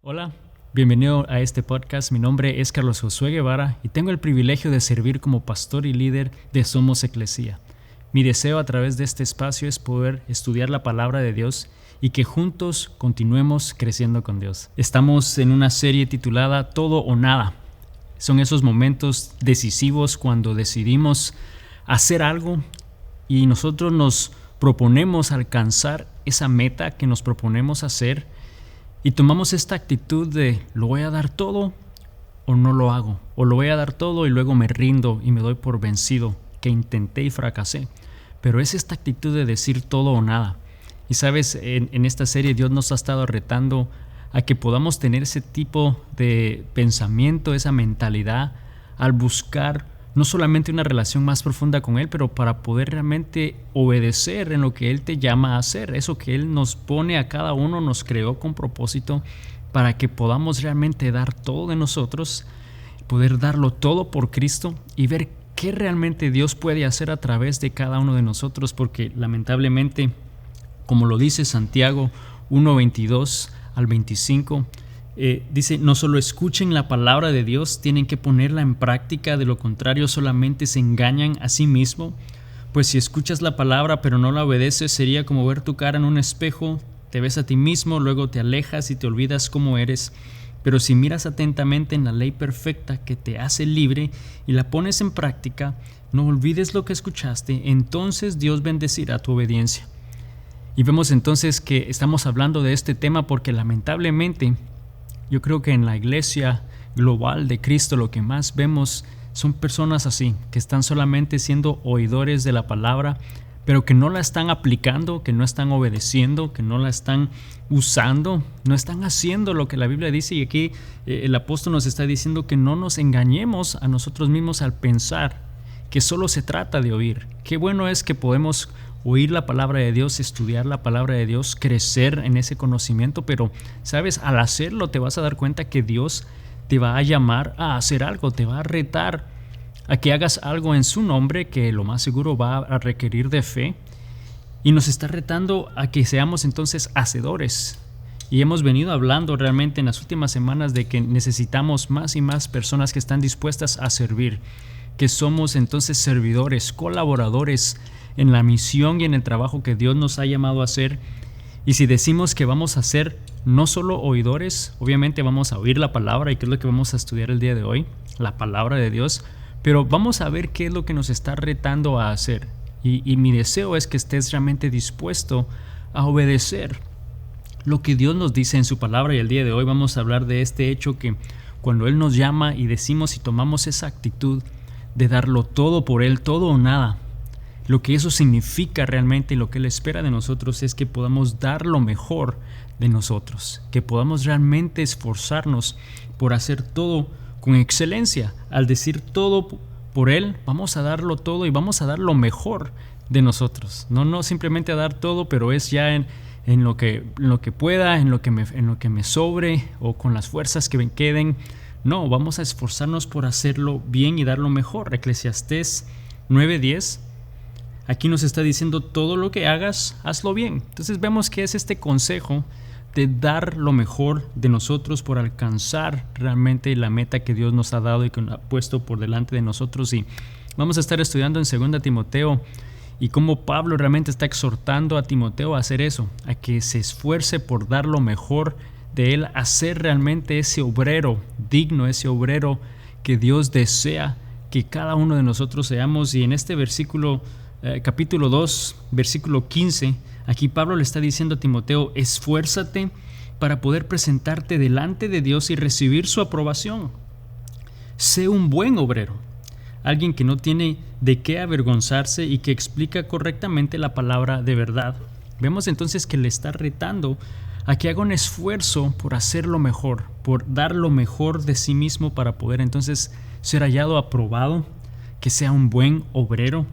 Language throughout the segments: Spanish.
Hola, bienvenido a este podcast. Mi nombre es Carlos Josué Guevara y tengo el privilegio de servir como pastor y líder de Somos Eclesia. Mi deseo a través de este espacio es poder estudiar la palabra de Dios y que juntos continuemos creciendo con Dios. Estamos en una serie titulada Todo o Nada. Son esos momentos decisivos cuando decidimos hacer algo y nosotros nos proponemos alcanzar esa meta que nos proponemos hacer. Y tomamos esta actitud de lo voy a dar todo o no lo hago. O lo voy a dar todo y luego me rindo y me doy por vencido, que intenté y fracasé. Pero es esta actitud de decir todo o nada. Y sabes, en esta serie Dios nos ha estado retando a que podamos tener ese tipo de pensamiento, esa mentalidad al buscar no solamente una relación más profunda con Él, pero para poder realmente obedecer en lo que Él te llama a hacer. Eso que Él nos pone a cada uno, nos creó con propósito para que podamos realmente dar todo de nosotros, poder darlo todo por Cristo y ver qué realmente Dios puede hacer a través de cada uno de nosotros, porque lamentablemente, como lo dice Santiago 1:22 al 25, dice, no solo escuchen la palabra de Dios, tienen que ponerla en práctica, de lo contrario solamente se engañan a sí mismos. Pues si escuchas la palabra pero no la obedeces, sería como ver tu cara en un espejo, te ves a ti mismo, luego te alejas y te olvidas cómo eres. Pero si miras atentamente en la ley perfecta que te hace libre y la pones en práctica, no olvides lo que escuchaste, entonces Dios bendecirá tu obediencia. Y vemos entonces que estamos hablando de este tema porque lamentablemente yo creo que en la iglesia global de Cristo lo que más vemos son personas así, que están solamente siendo oidores de la palabra, pero que no la están aplicando, que no están obedeciendo, que no la están usando, no están haciendo lo que la Biblia dice. Y aquí el apóstol nos está diciendo que no nos engañemos a nosotros mismos al pensar que solo se trata de oír. Qué bueno es que podemos oír la palabra de Dios, estudiar la palabra de Dios, crecer en ese conocimiento, pero sabes, al hacerlo te vas a dar cuenta que Dios te va a llamar a hacer algo, te va a retar a que hagas algo en su nombre que lo más seguro va a requerir de fe, y nos está retando a que seamos entonces hacedores. Y hemos venido hablando realmente en las últimas semanas de que necesitamos más y más personas que están dispuestas a servir, que somos entonces servidores, colaboradores en la misión y en el trabajo que Dios nos ha llamado a hacer. Y si decimos que vamos a ser no solo oidores, obviamente vamos a oír la palabra, y qué es lo que vamos a estudiar el día de hoy, la palabra de Dios, pero vamos a ver qué es lo que nos está retando a hacer. Y mi deseo es que estés realmente dispuesto a obedecer lo que Dios nos dice en su palabra. Y el día de hoy vamos a hablar de este hecho que cuando Él nos llama y decimos y tomamos esa actitud de darlo todo por Él, todo o nada, lo que eso significa realmente y lo que Él espera de nosotros es que podamos dar lo mejor de nosotros, que podamos realmente esforzarnos por hacer todo con excelencia. Al decir todo por Él, vamos a darlo todo y vamos a dar lo mejor de nosotros. No simplemente a dar todo, pero es ya en lo que pueda, en lo que me sobre o con las fuerzas que me queden. No, vamos a esforzarnos por hacerlo bien y dar lo mejor. Eclesiastés 9:10. Aquí nos está diciendo todo lo que hagas, hazlo bien. Entonces vemos que es este consejo de dar lo mejor de nosotros por alcanzar realmente la meta que Dios nos ha dado y que ha puesto por delante de nosotros. Y vamos a estar estudiando en 2 Timoteo y cómo Pablo realmente está exhortando a Timoteo a hacer eso, a que se esfuerce por dar lo mejor de él, a ser realmente ese obrero digno, ese obrero que Dios desea que cada uno de nosotros seamos. Y en este versículo capítulo 2, versículo 15, aquí Pablo le está diciendo a Timoteo, esfuérzate para poder presentarte delante de Dios y recibir su aprobación. Sé un buen obrero, alguien que no tiene de qué avergonzarse y que explica correctamente la palabra de verdad. Vemos entonces que le está retando a que haga un esfuerzo por hacer lo mejor, por dar lo mejor de sí mismo para poder entonces ser hallado aprobado, que sea un buen obrero.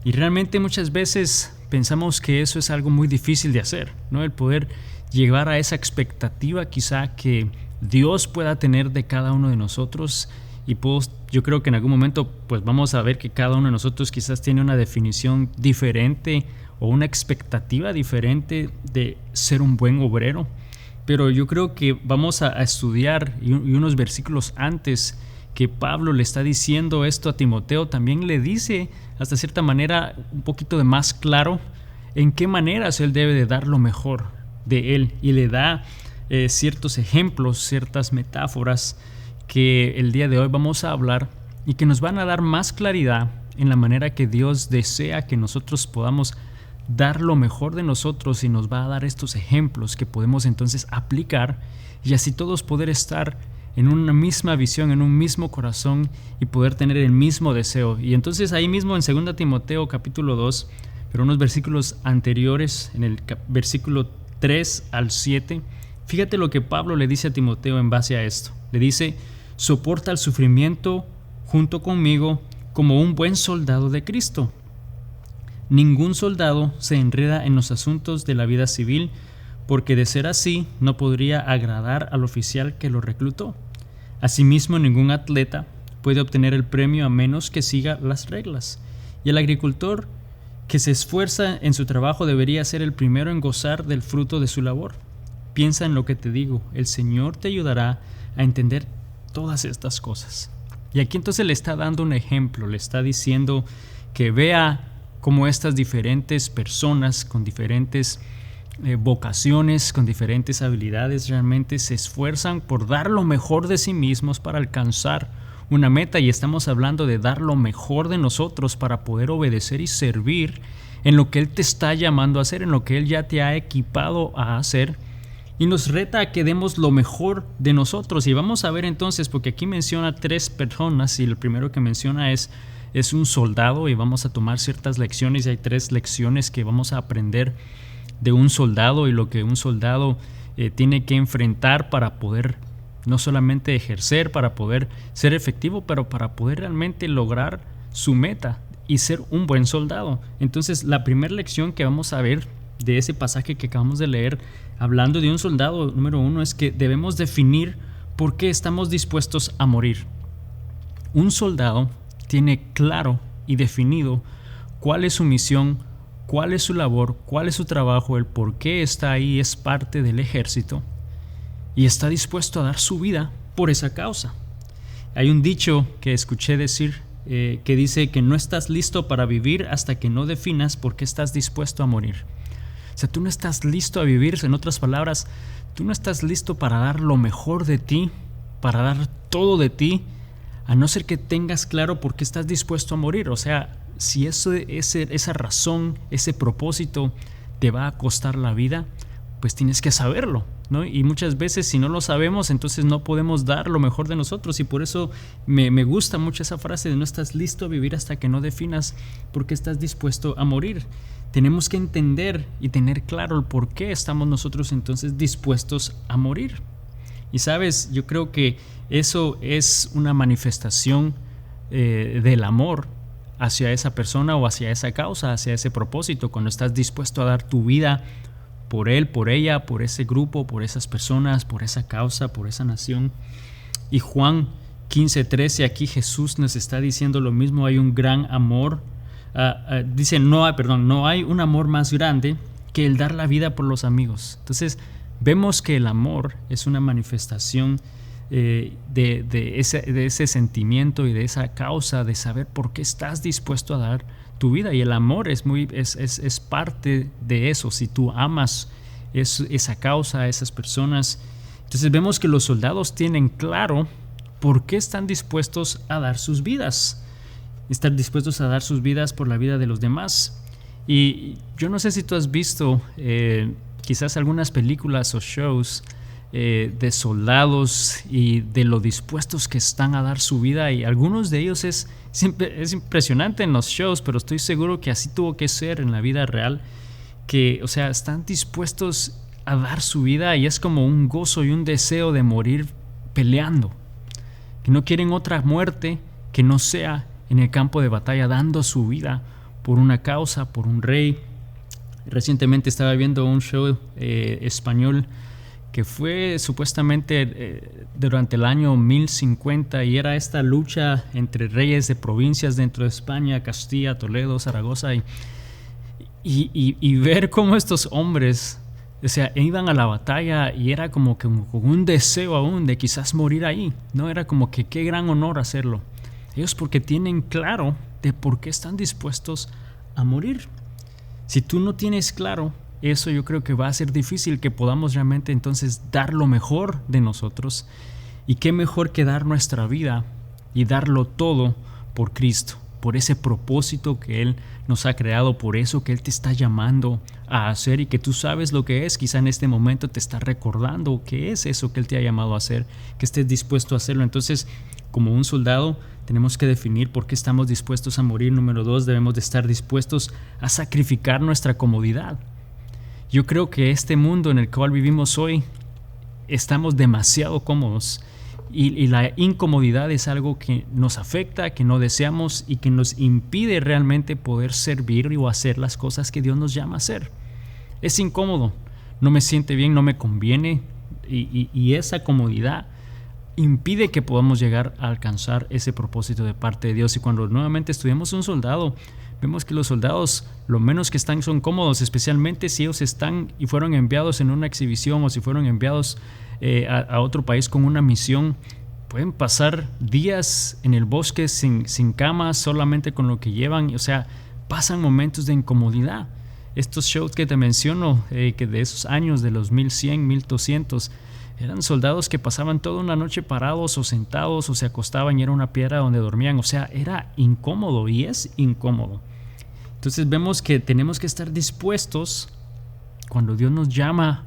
Y realmente muchas veces pensamos que eso es algo muy difícil de hacer, ¿no? El poder llegar a esa expectativa quizá que Dios pueda tener de cada uno de nosotros. Y yo creo que en algún momento pues vamos a ver que cada uno de nosotros quizás tiene una definición diferente o una expectativa diferente de ser un buen obrero. Pero yo creo que vamos a estudiar y unos versículos antes que Pablo le está diciendo esto a Timoteo, también le dice hasta cierta manera un poquito de más claro en qué maneras él debe de dar lo mejor de él, y le da ciertos ejemplos, ciertas metáforas que el día de hoy vamos a hablar y que nos van a dar más claridad en la manera que Dios desea que nosotros podamos dar lo mejor de nosotros, y nos va a dar estos ejemplos que podemos entonces aplicar, y así todos poder estar en una misma visión, en un mismo corazón, y poder tener el mismo deseo. Y entonces ahí mismo en 2 Timoteo capítulo 2, pero unos versículos anteriores, en el versículo 3 al 7, fíjate lo que Pablo le dice a Timoteo en base a esto. Le dice: soporta el sufrimiento junto conmigo como un buen soldado de Cristo. Ningún soldado se enreda en los asuntos de la vida civil, porque de ser así no podría agradar al oficial que lo reclutó. Asimismo, ningún atleta puede obtener el premio a menos que siga las reglas. Y el agricultor que se esfuerza en su trabajo debería ser el primero en gozar del fruto de su labor. Piensa en lo que te digo, el Señor te ayudará a entender todas estas cosas. Y aquí entonces le está dando un ejemplo, le está diciendo que vea cómo estas diferentes personas con diferentes vocaciones, con diferentes habilidades, realmente se esfuerzan por dar lo mejor de sí mismos para alcanzar una meta. Y estamos hablando de dar lo mejor de nosotros para poder obedecer y servir en lo que Él te está llamando a hacer, en lo que Él ya te ha equipado a hacer, y nos reta a que demos lo mejor de nosotros. Y vamos a ver entonces, porque aquí menciona 3 personas, y el primero que menciona es un soldado, y vamos a tomar ciertas lecciones, y hay 3 lecciones que vamos a aprender de un soldado y lo que un soldado tiene que enfrentar para poder no solamente ejercer, para poder ser efectivo, pero para poder realmente lograr su meta y ser un buen soldado. Entonces, la primera lección que vamos a ver de ese pasaje que acabamos de leer, hablando de un soldado, número 1, es que debemos definir por qué estamos dispuestos a morir. Un soldado tiene claro y definido cuál es su misión, cuál es su labor, cuál es su trabajo, el por qué está ahí, es parte del ejército, y está dispuesto a dar su vida por esa causa. Hay un dicho que escuché decir que dice que no estás listo para vivir hasta que no definas por qué estás dispuesto a morir. O sea, tú no estás listo a vivir, en otras palabras, tú no estás listo para dar lo mejor de ti, para dar todo de ti, a no ser que tengas claro por qué estás dispuesto a morir. O sea, si esa razón, ese propósito te va a costar la vida, pues tienes que saberlo, ¿no? Y muchas veces, si no lo sabemos, entonces no podemos dar lo mejor de nosotros. Y por eso me gusta mucho esa frase de no estás listo a vivir hasta que no definas por qué estás dispuesto a morir. Tenemos que entender y tener claro el por qué estamos nosotros entonces dispuestos a morir. Y sabes, yo creo que eso es una manifestación del amor hacia esa persona o hacia esa causa, hacia ese propósito, cuando estás dispuesto a dar tu vida por él, por ella, por ese grupo, por esas personas, por esa causa, por esa nación. Y Juan 15:13, aquí Jesús nos está diciendo lo mismo. Hay un gran amor, dice no hay un amor más grande que el dar la vida por los amigos. Entonces vemos que el amor es una manifestación de ese sentimiento y de esa causa, de saber por qué estás dispuesto a dar tu vida. Y el amor es parte de eso. Si tú amas esa causa, esas personas, entonces vemos que los soldados tienen claro por qué están dispuestos a dar sus vidas. Están dispuestos a dar sus vidas por la vida de los demás. Y yo no sé si tú has visto quizás algunas películas o shows de soldados y de lo dispuestos que están a dar su vida, y algunos de ellos es impresionante en los shows, pero estoy seguro que así tuvo que ser en la vida real, que, o sea, están dispuestos a dar su vida, y es como un gozo y un deseo de morir peleando, que no quieren otra muerte que no sea en el campo de batalla, dando su vida por una causa, por un rey. Recientemente estaba viendo un show español que fue supuestamente durante el año 1050, y era esta lucha entre reyes de provincias dentro de España, Castilla, Toledo, Zaragoza, y ver cómo estos hombres O sea, iban a la batalla y era como que con un deseo aún de quizás morir ahí. No era como que qué gran honor hacerlo. Ellos porque tienen claro de por qué están dispuestos a morir. Si tú no tienes claro eso, yo creo que va a ser difícil que podamos realmente entonces dar lo mejor de nosotros. Y qué mejor que dar nuestra vida y darlo todo por Cristo, por ese propósito que Él nos ha creado, por eso que Él te está llamando a hacer y que tú sabes lo que es. Quizá en este momento te está recordando qué es eso que Él te ha llamado a hacer, que estés dispuesto a hacerlo. Entonces, como un soldado, tenemos que definir por qué estamos dispuestos a morir. Número 2, debemos de estar dispuestos a sacrificar nuestra comodidad. Yo creo que este mundo en el cual vivimos hoy, estamos demasiado cómodos. Y la incomodidad es algo que nos afecta, que no deseamos y que nos impide realmente poder servir o hacer las cosas que Dios nos llama a hacer. Es incómodo, no me siente bien, no me conviene y esa comodidad impide que podamos llegar a alcanzar ese propósito de parte de Dios. Y cuando nuevamente estudiamos un soldado, vemos que los soldados lo menos que están son cómodos, especialmente si ellos están y fueron enviados en una exhibición o si fueron enviados a otro país con una misión. Pueden pasar días en el bosque sin camas, solamente con lo que llevan. O sea, pasan momentos de incomodidad. Estos shows que te menciono, que de esos años de los 1100, 1200, eran soldados que pasaban toda una noche parados o sentados o se acostaban y era una piedra donde dormían. O sea, era incómodo y es incómodo. Entonces vemos que tenemos que estar dispuestos cuando Dios nos llama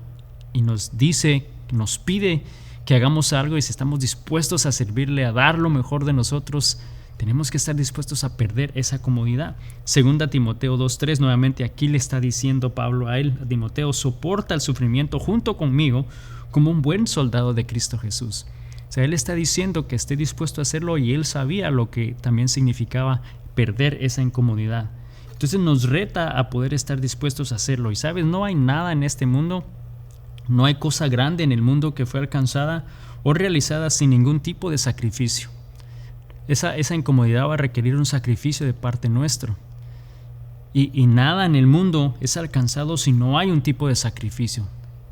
y nos dice, nos pide que hagamos algo y si estamos dispuestos a servirle, a dar lo mejor de nosotros, tenemos que estar dispuestos a perder esa comodidad. Segunda Timoteo 2:3, nuevamente aquí le está diciendo Pablo a él, a Timoteo, soporta el sufrimiento junto conmigo como un buen soldado de Cristo Jesús. O sea, él está diciendo que esté dispuesto a hacerlo y él sabía lo que también significaba perder esa incomodidad. Entonces nos reta a poder estar dispuestos a hacerlo. Y sabes, no hay nada en este mundo, no hay cosa grande en el mundo que fue alcanzada o realizada sin ningún tipo de sacrificio. Esa incomodidad va a requerir un sacrificio de parte nuestro. Y nada en el mundo es alcanzado si no hay un tipo de sacrificio.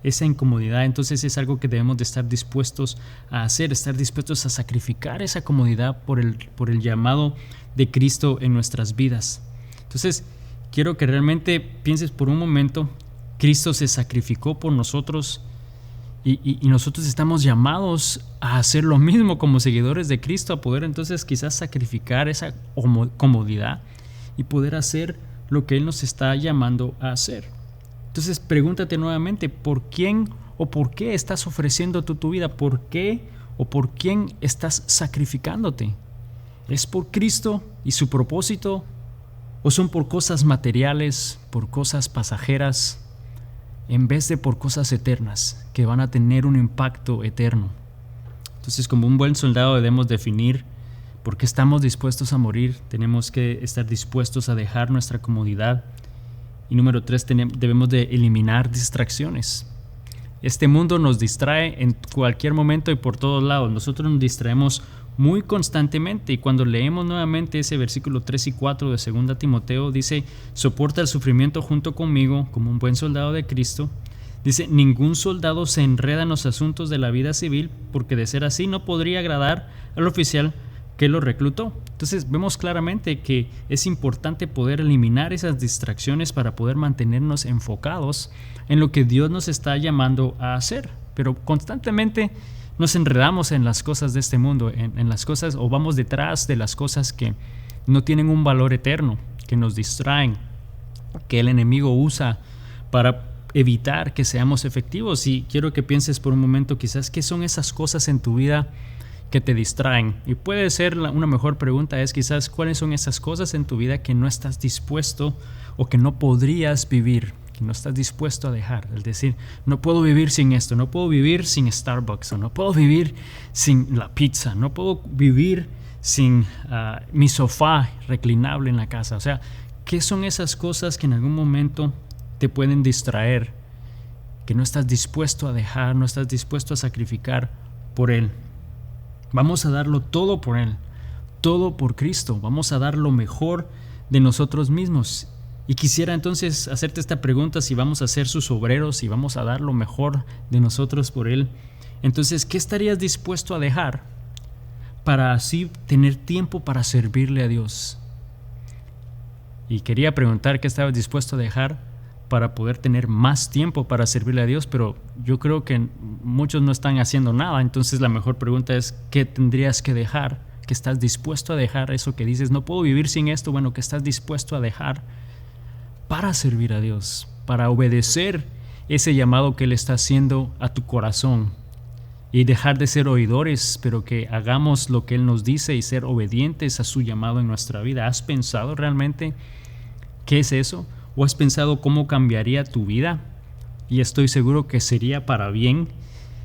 Esa incomodidad entonces es algo que debemos de estar dispuestos a hacer, estar dispuestos a sacrificar esa comodidad por el llamado de Cristo en nuestras vidas. Entonces, quiero que realmente pienses por un momento, Cristo se sacrificó por nosotros y nosotros estamos llamados a hacer lo mismo como seguidores de Cristo, a poder entonces quizás sacrificar esa comodidad y poder hacer lo que Él nos está llamando a hacer. Entonces, pregúntate nuevamente, ¿por quién o por qué estás ofreciendo tu vida? ¿Por qué o por quién estás sacrificándote? ¿Es por Cristo y su propósito? ¿O son por cosas materiales, por cosas pasajeras, en vez de por cosas eternas que van a tener un impacto eterno? Entonces, como un buen soldado debemos definir por qué estamos dispuestos a morir. Tenemos que estar dispuestos a dejar nuestra comodidad. Y número 3, debemos de eliminar distracciones. Este mundo nos distrae en cualquier momento y por todos lados. Nosotros nos distraemos muy constantemente y cuando leemos nuevamente ese versículo 3 y 4 de 2 Timoteo dice, soporta el sufrimiento junto conmigo como un buen soldado de Cristo. Dice, ningún soldado se enreda en los asuntos de la vida civil porque de ser así no podría agradar al oficial que lo reclutó. Entonces vemos claramente que es importante poder eliminar esas distracciones para poder mantenernos enfocados en lo que Dios nos está llamando a hacer. Pero constantemente nos enredamos en las cosas de este mundo, en las cosas, o vamos detrás de las cosas que no tienen un valor eterno, que nos distraen, que el enemigo usa para evitar que seamos efectivos. Y quiero que pienses por un momento quizás qué son esas cosas en tu vida que te distraen. Y puede ser una mejor pregunta es quizás cuáles son esas cosas en tu vida que no estás dispuesto o que no podrías vivir, que no estás dispuesto a dejar. Es decir, no puedo vivir sin esto, no puedo vivir sin Starbucks, o no puedo vivir sin la pizza, no puedo vivir sin mi sofá reclinable en la casa. O sea, ¿qué son esas cosas que en algún momento te pueden distraer, que no estás dispuesto a dejar, no estás dispuesto a sacrificar por Él? Vamos a darlo todo por Él, todo por Cristo. Vamos a dar lo mejor de nosotros mismos. Y quisiera entonces hacerte esta pregunta: si vamos a ser sus obreros, si vamos a dar lo mejor de nosotros por Él, entonces, ¿qué estarías dispuesto a dejar para así tener tiempo para servirle a Dios? Y quería preguntar qué estabas dispuesto a dejar para poder tener más tiempo para servirle a Dios, pero yo creo que muchos no están haciendo nada. Entonces la mejor pregunta es: ¿qué tendrías que dejar? ¿Qué estás dispuesto a dejar? Eso que dices, no puedo vivir sin esto. Bueno, ¿qué estás dispuesto a dejar para servir a Dios, para obedecer ese llamado que Él está haciendo a tu corazón? Y dejar de ser oidores, pero que hagamos lo que Él nos dice y ser obedientes a su llamado en nuestra vida. ¿Has pensado realmente qué es eso? ¿O has pensado cómo cambiaría tu vida? Y estoy seguro que sería para bien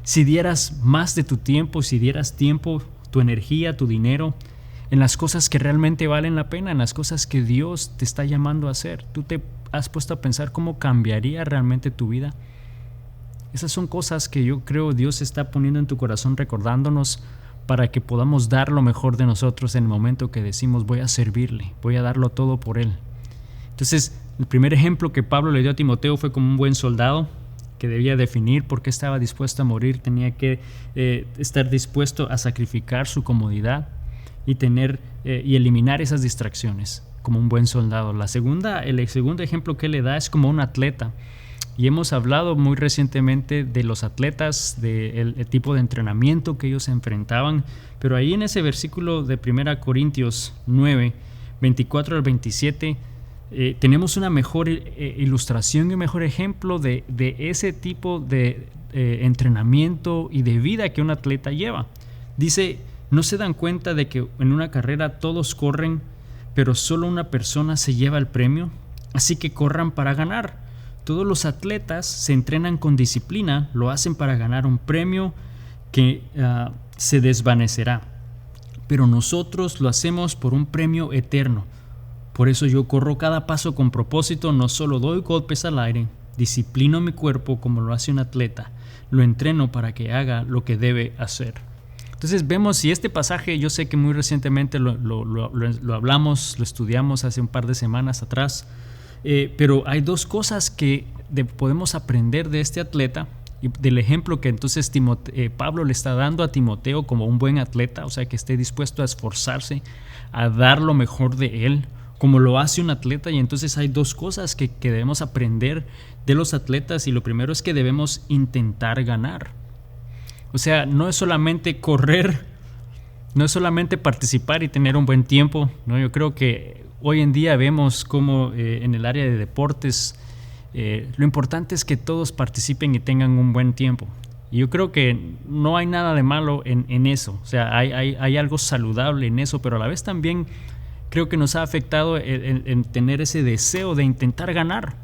si dieras más de tu tiempo, si dieras tiempo, tu energía, tu dinero en las cosas que realmente valen la pena, en las cosas que Dios te está llamando a hacer. ¿Tú te has puesto a pensar cómo cambiaría realmente tu vida? Esas son cosas que yo creo Dios está poniendo en tu corazón, recordándonos para que podamos dar lo mejor de nosotros en el momento que decimos: voy a servirle, voy a darlo todo por Él. Entonces, el primer ejemplo que Pablo le dio a Timoteo fue como un buen soldado que debía definir por qué estaba dispuesto a morir. Tenía que estar dispuesto a sacrificar su comodidad y eliminar esas distracciones como un buen soldado. El segundo ejemplo que le da es como un atleta. Y hemos hablado muy recientemente de los atletas, del tipo de entrenamiento que ellos enfrentaban, pero ahí en ese versículo de 1 Corintios 9, 24 al 27, tenemos una mejor ilustración y un mejor ejemplo de ese tipo de entrenamiento y de vida que un atleta lleva. Dice: ¿no se dan cuenta de que en una carrera todos corren, pero solo una persona se lleva el premio? Así que corran para ganar. Todos los atletas se entrenan con disciplina, lo hacen para ganar un premio que se desvanecerá. Pero nosotros lo hacemos por un premio eterno. Por eso yo corro cada paso con propósito, no solo doy golpes al aire, disciplino mi cuerpo como lo hace un atleta, lo entreno para que haga lo que debe hacer. Entonces vemos, si este pasaje, yo sé que muy recientemente lo hablamos, lo estudiamos hace un par de semanas atrás, pero hay dos cosas que podemos aprender de este atleta y del ejemplo que entonces Pablo le está dando a Timoteo como un buen atleta, o sea, que esté dispuesto a esforzarse, a dar lo mejor de él, como lo hace un atleta. Y entonces hay dos cosas que debemos aprender de los atletas, y lo primero es que debemos intentar ganar. O sea, no es solamente correr, no es solamente participar y tener un buen tiempo, ¿no? Yo creo que hoy en día vemos como en el área de deportes lo importante es que todos participen y tengan un buen tiempo. Y yo creo que no hay nada de malo en eso. O sea, hay algo saludable en eso, pero a la vez también creo que nos ha afectado en tener ese deseo de intentar ganar.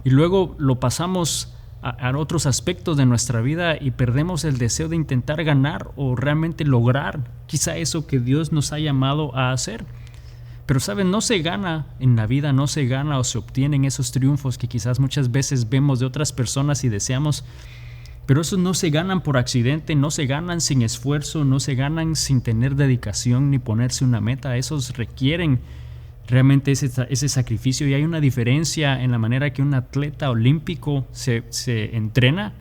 Y luego lo pasamos a otros aspectos de nuestra vida y perdemos el deseo de intentar ganar o realmente lograr quizá eso que Dios nos ha llamado a hacer. Pero ¿saben? No se gana en la vida, no se gana o se obtienen esos triunfos que quizás muchas veces vemos de otras personas y deseamos, pero esos no se ganan por accidente, no se ganan sin esfuerzo, no se ganan sin tener dedicación ni ponerse una meta. Esos requieren realmente ese sacrificio, y hay una diferencia en la manera que un atleta olímpico se entrena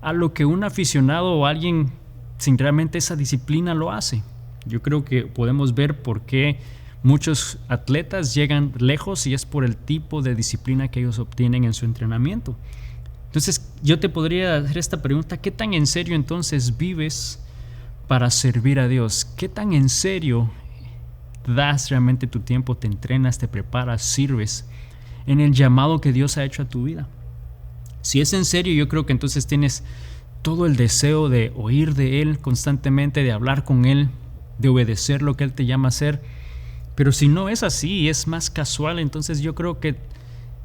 a lo que un aficionado o alguien sin realmente esa disciplina lo hace. Yo creo que podemos ver por qué muchos atletas llegan lejos, y es por el tipo de disciplina que ellos obtienen en su entrenamiento. Entonces yo te podría hacer esta pregunta: ¿qué tan en serio entonces vives para servir a Dios? ¿Qué tan en serio das realmente tu tiempo, te entrenas, te preparas, sirves en el llamado que Dios ha hecho a tu vida? Si es en serio, yo creo que entonces tienes todo el deseo de oír de Él constantemente, de hablar con Él, de obedecer lo que Él te llama a hacer. Pero si no es así, es más casual, entonces yo creo que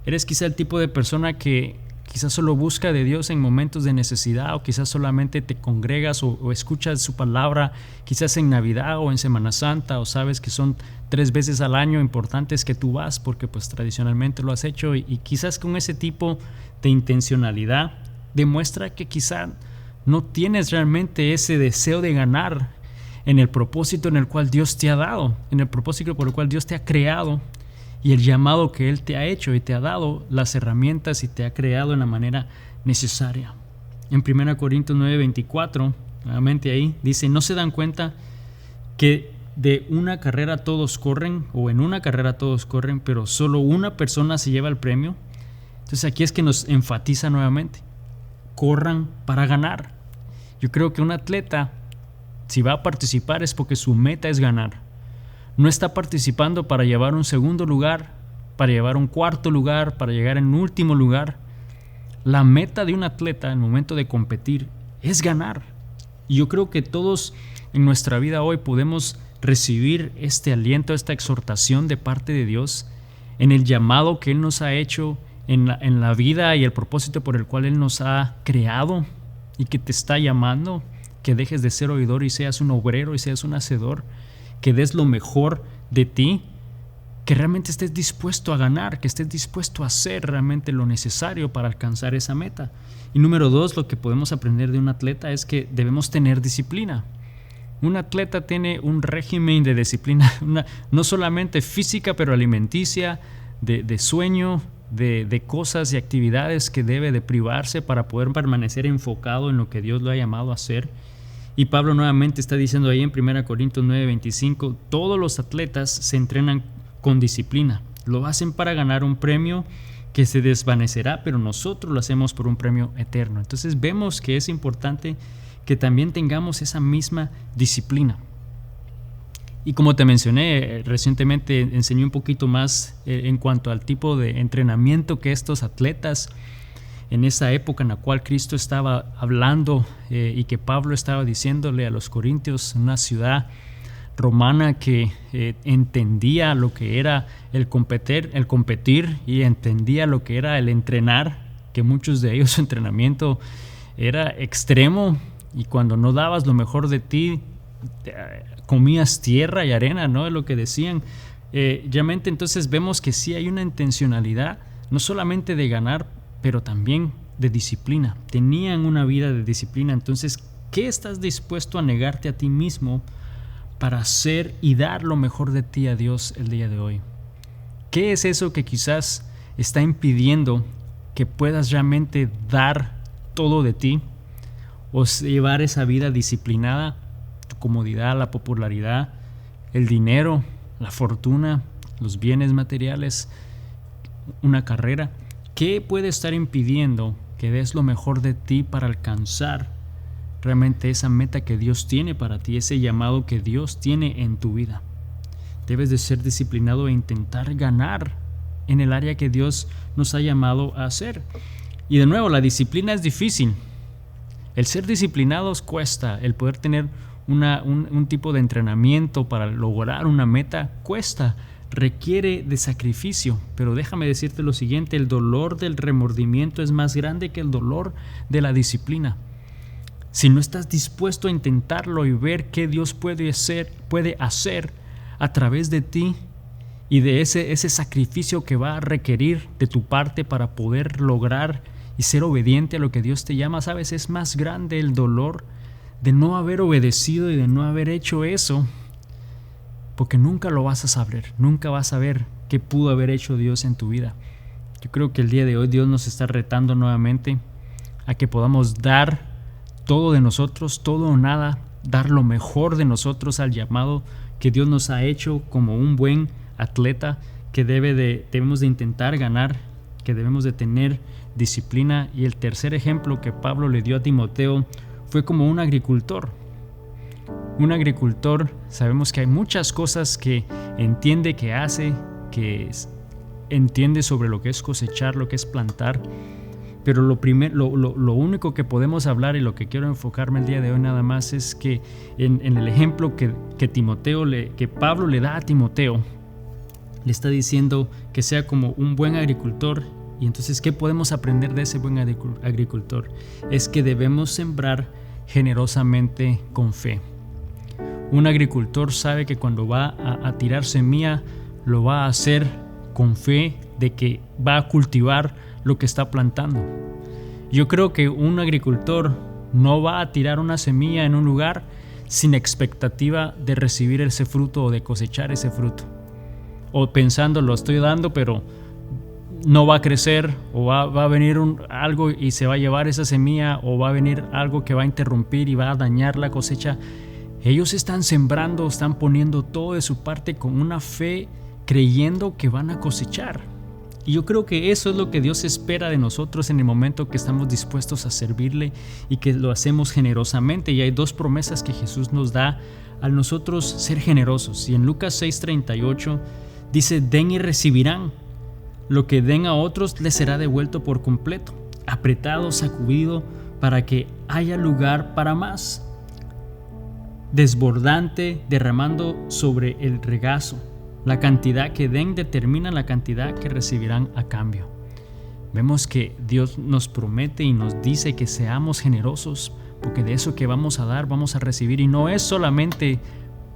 eres quizá el tipo de persona que quizás solo busca de Dios en momentos de necesidad, o quizás solamente te congregas o escuchas su palabra quizás en Navidad o en Semana Santa, o sabes que son 3 veces al año importantes que tú vas porque pues tradicionalmente lo has hecho, y quizás con ese tipo de intencionalidad demuestra que quizá no tienes realmente ese deseo de ganar en el propósito en el cual Dios te ha dado, en el propósito por el cual Dios te ha creado, y el llamado que Él te ha hecho y te ha dado las herramientas y te ha creado en la manera necesaria. En 1 Corintios 9:24, nuevamente ahí, dice: ¿no se dan cuenta que de una carrera todos corren, o en una carrera todos corren, pero solo una persona se lleva el premio? Entonces aquí es que nos enfatiza nuevamente: corran para ganar. Yo creo que un atleta, si va a participar, es porque su meta es ganar. No está participando para llevar un segundo lugar, para llevar un cuarto lugar, para llegar en último lugar. La meta de un atleta en el momento de competir es ganar. Y yo creo que todos en nuestra vida hoy podemos recibir este aliento, esta exhortación de parte de Dios en el llamado que Él nos ha hecho, en la vida y el propósito por el cual Él nos ha creado, y que te está llamando, que dejes de ser oidor y seas un obrero y seas un hacedor, que des lo mejor de ti, que realmente estés dispuesto a ganar, que estés dispuesto a hacer realmente lo necesario para alcanzar esa meta. Y número 2, lo que podemos aprender de un atleta es que debemos tener disciplina. Un atleta tiene un régimen de disciplina, no solamente física, pero alimenticia, de sueño, de cosas y actividades que debe de privarse para poder permanecer enfocado en lo que Dios lo ha llamado a hacer. Y Pablo nuevamente está diciendo ahí en 1 Corintios 9:25, todos los atletas se entrenan con disciplina. Lo hacen para ganar un premio que se desvanecerá, pero nosotros lo hacemos por un premio eterno. Entonces vemos que es importante que también tengamos esa misma disciplina. Y como te mencioné, recientemente enseñé un poquito más en cuanto al tipo de entrenamiento que estos atletas en esa época en la cual Cristo estaba hablando y que Pablo estaba diciéndole a los corintios, una ciudad romana que entendía lo que era el competir y entendía lo que era el entrenar, que muchos de ellos su entrenamiento era extremo, y cuando no dabas lo mejor de ti, comías tierra y arena, ¿no? Es lo que decían. Realmente entonces vemos que sí hay una intencionalidad, no solamente de ganar, pero también de disciplina. Tenían una vida de disciplina. Entonces, ¿qué estás dispuesto a negarte a ti mismo para hacer y dar lo mejor de ti a Dios el día de hoy? ¿Qué es eso que quizás está impidiendo que puedas realmente dar todo de ti o llevar esa vida disciplinada? Tu comodidad, la popularidad, el dinero, la fortuna, los bienes materiales, una carrera. ¿Qué puede estar impidiendo que des lo mejor de ti para alcanzar realmente esa meta que Dios tiene para ti, ese llamado que Dios tiene en tu vida? Debes de ser disciplinado e intentar ganar en el área que Dios nos ha llamado a hacer. Y de nuevo, la disciplina es difícil. El ser disciplinados cuesta, el poder tener un tipo de entrenamiento para lograr una meta cuesta, requiere de sacrificio. Pero déjame decirte lo siguiente: el dolor del remordimiento es más grande que el dolor de la disciplina. Si no estás dispuesto a intentarlo y ver qué Dios puede hacer a través de ti y de ese sacrificio que va a requerir de tu parte para poder lograr y ser obediente a lo que Dios te llama, sabes, es más grande el dolor de no haber obedecido y de no haber hecho eso, porque nunca lo vas a saber, nunca vas a ver qué pudo haber hecho Dios en tu vida. Yo creo que el día de hoy Dios nos está retando nuevamente a que podamos dar todo de nosotros, todo o nada, dar lo mejor de nosotros al llamado que Dios nos ha hecho como un buen atleta, que debemos de intentar ganar, que debemos de tener disciplina. Y el tercer ejemplo que Pablo le dio a Timoteo fue como un agricultor. Un agricultor, sabemos que hay muchas cosas que entiende, que hace, que entiende sobre lo que es cosechar, lo que es plantar. Pero lo único que podemos hablar y lo que quiero enfocarme el día de hoy nada más es que en el ejemplo que Pablo le da a Timoteo, le está diciendo que sea como un buen agricultor. Y entonces, ¿qué podemos aprender de ese buen agricultor? Es que debemos sembrar generosamente con fe. Un agricultor sabe que cuando va a tirar semilla, lo va a hacer con fe de que va a cultivar lo que está plantando. Yo creo que un agricultor no va a tirar una semilla en un lugar sin expectativa de recibir ese fruto o de cosechar ese fruto. o pensando lo estoy dando, pero no va a crecer, o va a venir algo y se va a llevar esa semilla, o va a venir algo que va a interrumpir y va a dañar la cosecha. Ellos están sembrando, están poniendo todo de su parte con una fe, creyendo que van a cosechar. Y yo creo que eso es lo que Dios espera de nosotros en el momento que estamos dispuestos a servirle y que lo hacemos generosamente. Y hay 2 promesas que Jesús nos da a nosotros ser generosos. Y en Lucas 6:38 dice: den y recibirán. Lo que den a otros les será devuelto por completo, apretado, sacudido, para que haya lugar para más. Desbordante, derramando sobre el regazo. La cantidad que den determina la cantidad que recibirán a cambio. Vemos que Dios nos promete y nos dice que seamos generosos, porque de eso que vamos a dar, vamos a recibir. Y no es solamente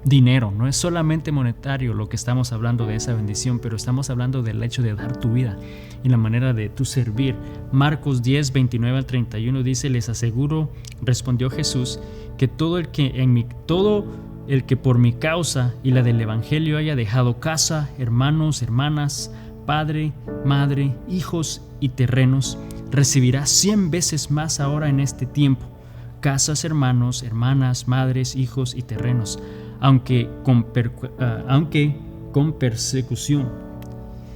dinero, no es solamente monetario lo que estamos hablando de esa bendición, pero estamos hablando del hecho de dar tu vida y la manera de tu servir. Marcos 10:29-31 dice: les aseguro, respondió Jesús, que todo el que por mi causa y la del evangelio haya dejado casa, hermanos, hermanas, padre, madre, hijos y terrenos, recibirá 100 veces más ahora en este tiempo: casas, hermanos, hermanas, madres, hijos y terrenos, aunque con persecución,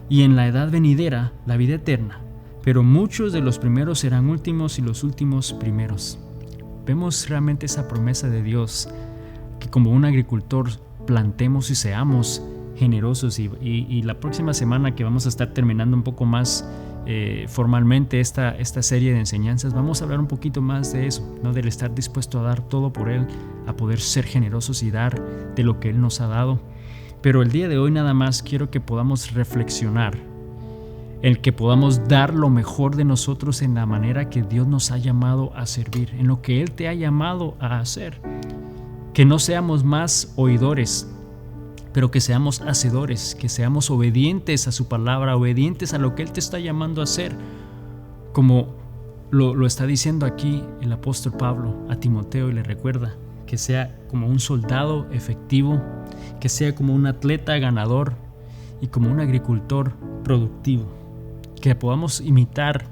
y en la edad venidera la vida eterna. Pero muchos de los primeros serán últimos y los últimos primeros. Vemos realmente esa promesa de Dios, que como un agricultor plantemos y seamos generosos. Y la próxima semana, que vamos a estar terminando un poco más formalmente esta serie de enseñanzas, vamos a hablar un poquito más de eso, ¿no? Del estar dispuesto a dar todo por Él, a poder ser generosos y dar de lo que Él nos ha dado. Pero el día de hoy nada más quiero que podamos reflexionar, el que podamos dar lo mejor de nosotros en la manera que Dios nos ha llamado a servir, en lo que Él te ha llamado a hacer. Que no seamos más oidores, pero que seamos hacedores, que seamos obedientes a su palabra, obedientes a lo que Él te está llamando a hacer. Como lo está diciendo aquí el apóstol Pablo a Timoteo, y le recuerda que sea como un soldado efectivo, que sea como un atleta ganador y como un agricultor productivo. Que podamos imitar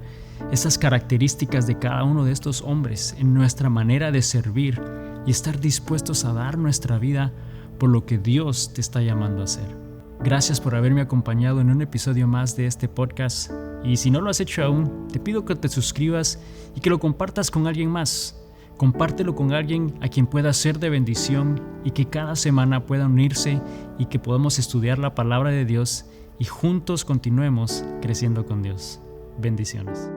esas características de cada uno de estos hombres en nuestra manera de servir y estar dispuestos a dar nuestra vida por lo que Dios te está llamando a hacer. Gracias por haberme acompañado en un episodio más de este podcast, y si no lo has hecho aún, te pido que te suscribas y que lo compartas con alguien más. Compártelo con alguien a quien pueda ser de bendición, y que cada semana pueda unirse y que podamos estudiar la palabra de Dios y juntos continuemos creciendo con Dios. Bendiciones.